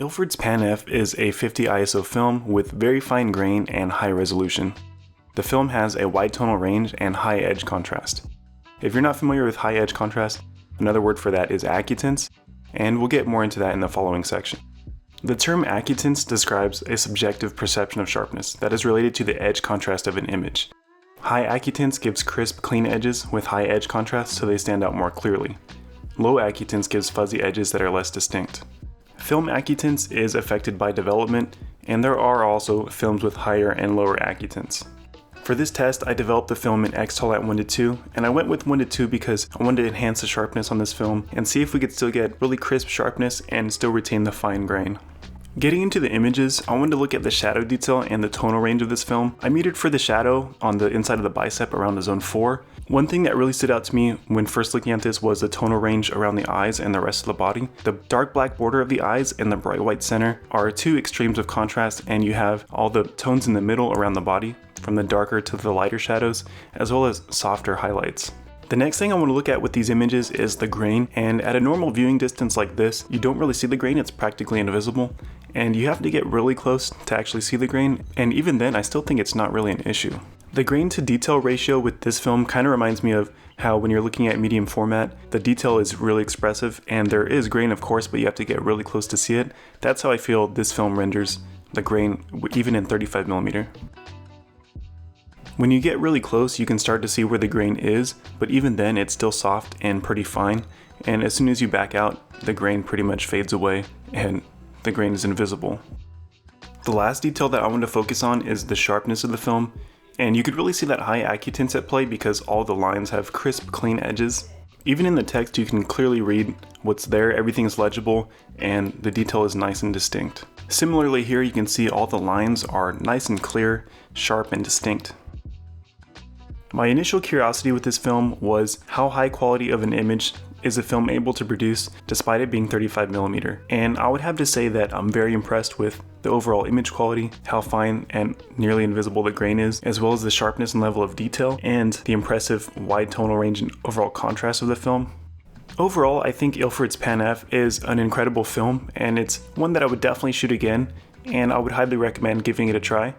Ilford's PanF is a 50 ISO film with very fine grain and high resolution. The film has a wide tonal range and high edge contrast. If you're not familiar with high edge contrast, another word for that is accutants, and we'll get more into that in the following section. The term accutants describes a subjective perception of sharpness that is related to the edge contrast of an image. High accutants gives crisp, clean edges with high edge contrast so they stand out more clearly. Low accutants gives fuzzy edges that are less distinct. Film accutants is affected by development, and there are also films with higher and lower accutants. For this test, I developed the film in X-Tol at 1:2, and I went with 1:2 because I wanted to enhance the sharpness on this film and see if we could still get really crisp sharpness and still retain the fine grain. Getting into the images, I wanted to look at the shadow detail and the tonal range of this film. I metered for the shadow on the inside of the bicep around the zone 4. One thing that really stood out to me when first looking at this was the tonal range around the eyes and the rest of the body. The dark black border of the eyes and the bright white center are two extremes of contrast, and you have all the tones in the middle around the body, from the darker to the lighter shadows, as well as softer highlights. The next thing I want to look at with these images is the grain, and at a normal viewing distance like this, you don't really see the grain, it's practically invisible, and you have to get really close to actually see the grain, and even then I still think it's not really an issue. The grain to detail ratio with this film kind of reminds me of how when you're looking at medium format, the detail is really expressive, and there is grain of course, but you have to get really close to see it. That's how I feel this film renders the grain even in 35mm. When you get really close, you can start to see where the grain is, but even then it's still soft and pretty fine, and as soon as you back out, the grain pretty much fades away and the grain is invisible. The last detail that I want to focus on is the sharpness of the film, and you could really see that high accutants at play because all the lines have crisp, clean edges. Even in the text you can clearly read what's there, everything is legible, and the detail is nice and distinct. Similarly here you can see all the lines are nice and clear, sharp and distinct. My initial curiosity with this film was how high quality of an image is the film able to produce despite it being 35mm, and I would have to say that I'm very impressed with the overall image quality, how fine and nearly invisible the grain is, as well as the sharpness and level of detail, and the impressive wide tonal range and overall contrast of the film. Overall, I think Ilford's PanF is an incredible film, and it's one that I would definitely shoot again, and I would highly recommend giving it a try.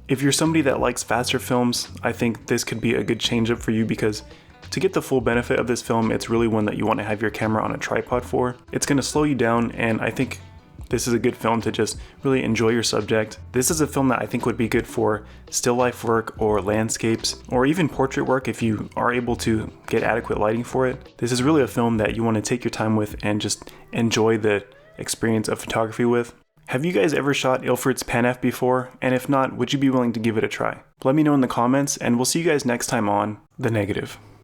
If you're somebody that likes faster films, I think this could be a good change up for you because to get the full benefit of this film, it's really one that you want to have your camera on a tripod for. It's going to slow you down, and I think this is a good film to just really enjoy your subject. This is a film that I think would be good for still life work or landscapes or even portrait work if you are able to get adequate lighting for it. This is really a film that you want to take your time with and just enjoy the experience of photography with. Have you guys ever shot Ilford's PanF before? And if not, would you be willing to give it a try? Let me know in the comments, and we'll see you guys next time on The Negative.